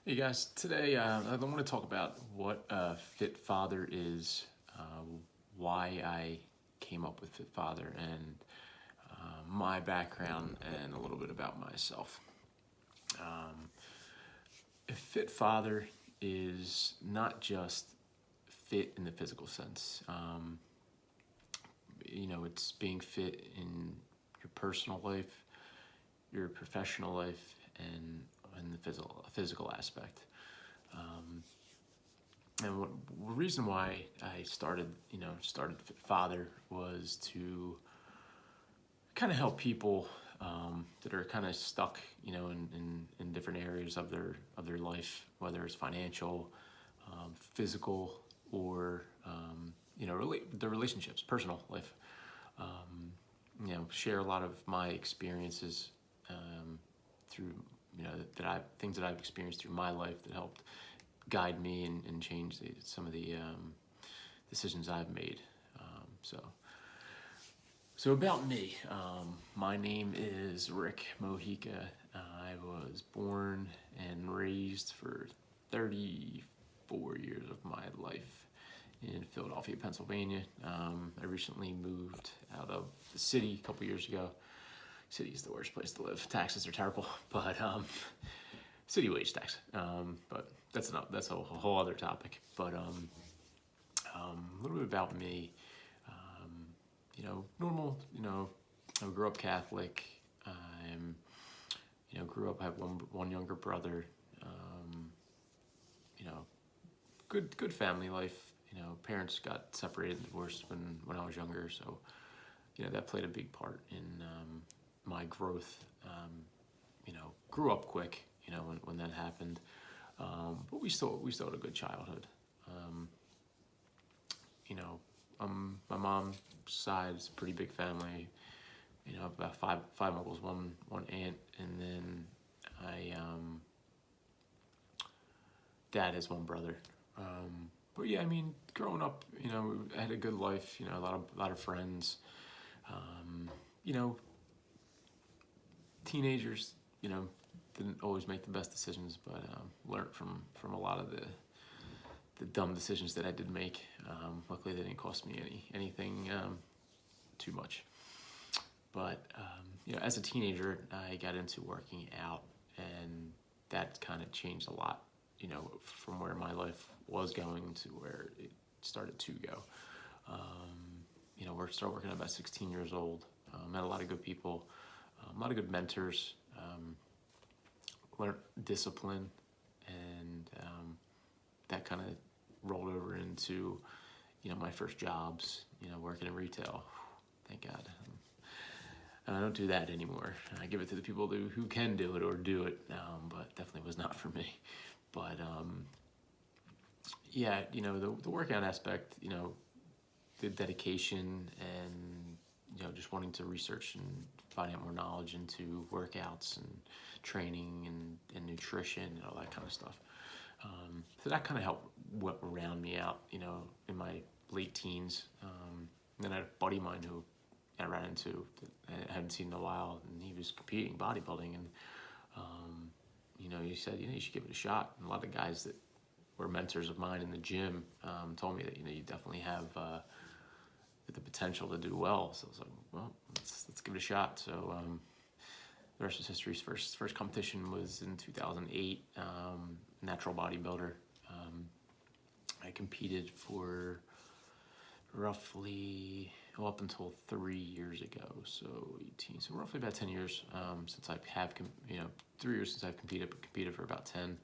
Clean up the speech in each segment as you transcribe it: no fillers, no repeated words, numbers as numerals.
Hey guys, today I want to talk about what a fit father is, why I came up with fit father, and my background and a little bit about myself. Um, a fit father is not just fit in the physical sense. It's being fit in your personal life, your professional life, and in the physical aspect. Um, And the reason why I started Fit Father was to kind of help people that are kind of stuck, in different areas of their life, whether it's financial, physical, or their relationships, personal life. Share a lot of my experiences through things that I've experienced through my life that helped guide me and change some of the decisions I've made. So about me, my name is Rick Mojica. I was born and raised for 34 years of my life in Philadelphia, Pennsylvania. I recently moved out of the city a couple years ago. City is the worst place to live. Taxes are terrible, but city wage tax. But that's a whole other topic. But a little bit about me. Normal. I grew up Catholic. I'm, grew up. I have one younger brother. You know, good family life. Parents got separated and divorced when I was younger, so that played a big part in my growth. Grew up quick. When that happened, but we still had a good childhood. Um, my mom's side is a pretty big family. About five uncles, one aunt, and then dad has one brother. But yeah, growing up, I had a good life. A lot of friends. Um, you know, Teenagers, didn't always make the best decisions, but learned from a lot of the dumb decisions that I did make. Luckily, they didn't cost me anything too much. But as a teenager, I got into working out, and that kind of changed a lot. From where my life was going to where it started to go. Started working at about 16 years old. Met a lot of good people, a lot of good mentors. Learned discipline, and that kind of rolled over into my first jobs. Working in retail. Thank God. I don't do that anymore. I give it to the people who can do it or do it, but definitely was not for me. But yeah, the workout aspect, the dedication, and just wanting to research and find out more knowledge into workouts and training and nutrition and all that kind of stuff. So that kind of helped round me out, in my late teens. Then I had a buddy of mine who I ran into that I hadn't seen in a while, and he was competing bodybuilding, and he said, you should give it a shot. And a lot of guys that were mentors of mine in the gym told me that you definitely have the potential to do well. So I was like, well, let's give it a shot. So the rest is history. First competition was in 2008. Natural bodybuilder. I competed for roughly up until 3 years ago, so 18. So roughly about 10 years since I have 3 years since I've competed, but competed for about 10.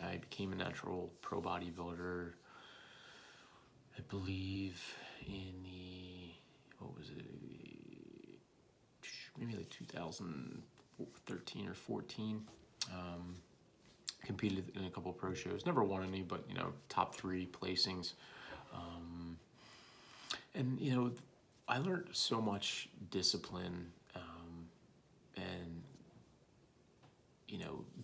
I became a natural pro bodybuilder, I believe, in what was it, maybe like 2013 or 14. Competed in a couple of pro shows. Never won any, but top 3 placings. And I learned so much discipline and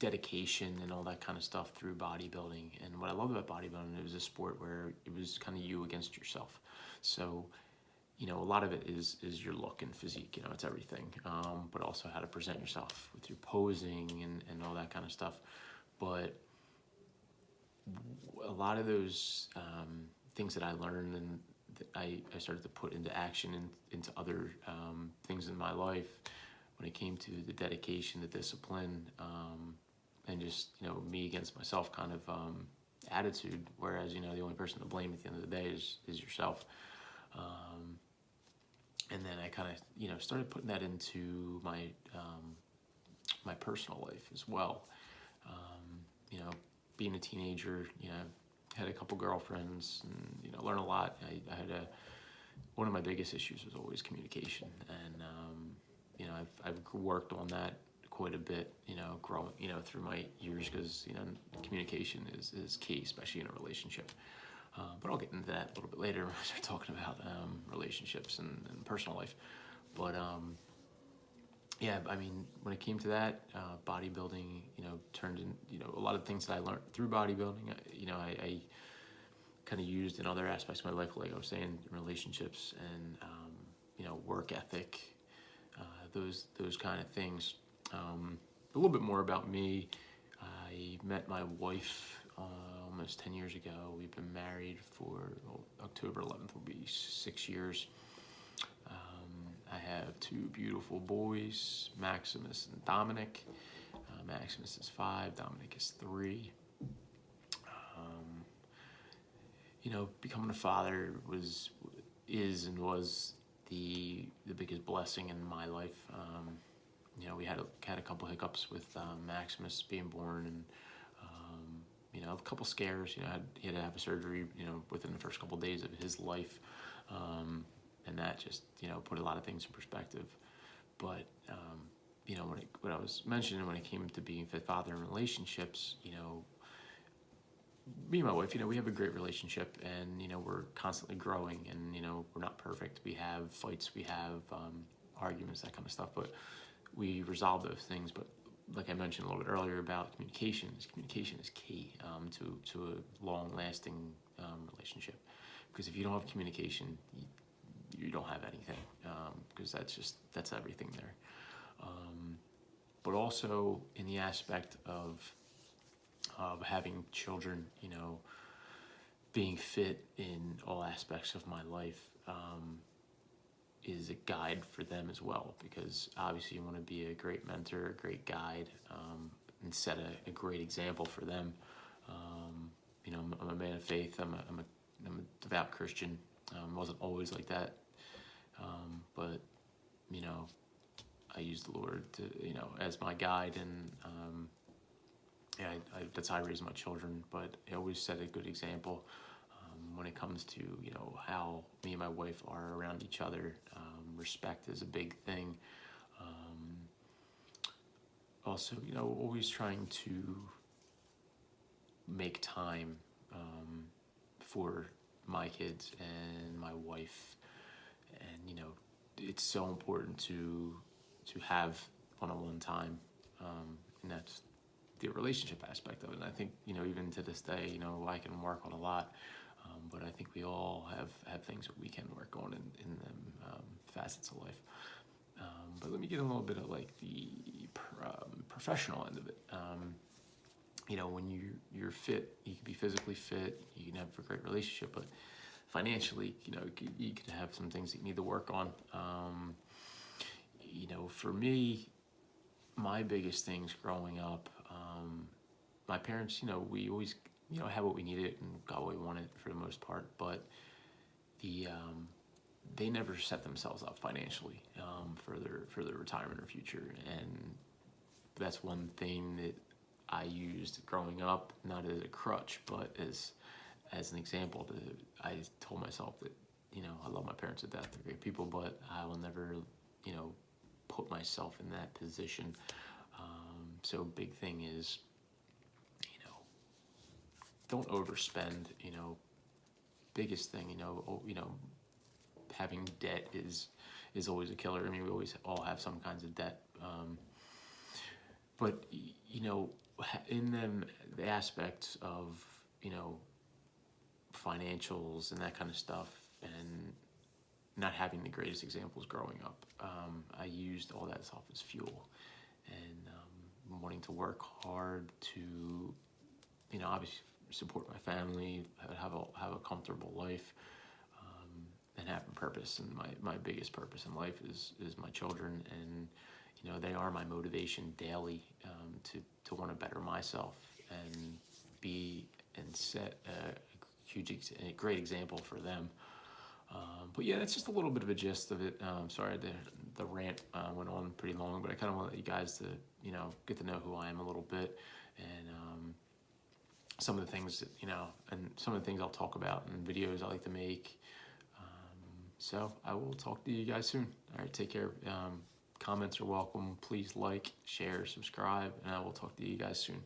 dedication and all that kind of stuff through bodybuilding. And what I love about bodybuilding, it was a sport where it was kind of you against yourself. So a lot of it is your look and physique. It's everything. But also how to present yourself with your posing and all that kind of stuff. But a lot of those things that I learned and that I started to put into action into other things in my life when it came to the dedication, the discipline, and just, me against myself kind of attitude. Whereas, the only person to blame at the end of the day is yourself. And then I kind of, started putting that into my my personal life as well. Being a teenager, had a couple girlfriends and, learned a lot. I had one of my biggest issues was always communication. And, I've worked on that quite a bit, growing, through my years because, communication is key, especially in a relationship. But I'll get into that a little bit later when I start talking about relationships and personal life. But yeah, I mean, when it came to that, bodybuilding, turned in, a lot of things that I learned through bodybuilding, I kind of used in other aspects of my life, like I was saying, relationships and, work ethic, those kind of things. A little bit more about me. I met my wife almost 10 years ago. We've been married for, October 11th will be 6 years. I have two beautiful boys, Maximus and Dominic. Maximus is 5, Dominic is 3. Becoming a father was the biggest blessing in my life. We had a couple hiccups with Maximus being born, and a couple scares. He had to have a surgery, within the first couple of days of his life, and that just, put a lot of things in perspective. But when I was mentioning when it came to being a fit father in relationships, me and my wife, we have a great relationship, and we're constantly growing, and we're not perfect. We have fights, we have arguments, that kind of stuff, but we resolve those things. But like I mentioned a little bit earlier about communication is key to a long-lasting relationship. Because if you don't have communication, you don't have anything, because that's everything there. But also in the aspect of having children, being fit in all aspects of my life is a guide for them as well, because obviously you want to be a great mentor, a great guide, and set a great example for them. I'm a man of faith. I'm a devout Christian. Wasn't always like that, but I use the Lord to as my guide, and that's how I raise my children. But I always set a good example when it comes to how me and my wife are around each other. Respect is a big thing. Also, always trying to make time for my kids and my wife, and it's so important to have one-on-one time, and that's the relationship aspect of it. And I think even to this day, I can work on a lot, but I think we all have things that we can work on in them facets of life. But let me get a little bit of like the professional end of it. When you're fit, you can be physically fit, you can have a great relationship, but financially, you could have some things that you need to work on. For me, my biggest things growing up, my parents, we always, had what we needed and got what we wanted for the most part, but they never set themselves up financially for their retirement or future, and that's one thing that I used growing up, not as a crutch, but as an example. I told myself that I love my parents to death; they're great people, but I will never put myself in that position. So big thing is don't overspend. Biggest thing, having debt is always a killer. I mean, we always all have some kinds of debt, but in them, the aspects of financials and that kind of stuff, and not having the greatest examples growing up. I used all that stuff as fuel, and wanting to work hard to, obviously support my family, have a comfortable life, and have a purpose. And my biggest purpose in life is my children, and they are my motivation daily, to want to better myself and be and set a great example for them. But yeah, that's just a little bit of a gist of it. Sorry, the rant went on pretty long, but I kind of want you guys to, get to know who I am a little bit, and some of the things that, and some of the things I'll talk about in videos I like to make. So I will talk to you guys soon. All right, take care. Comments are welcome. Please like, share, subscribe, and I will talk to you guys soon.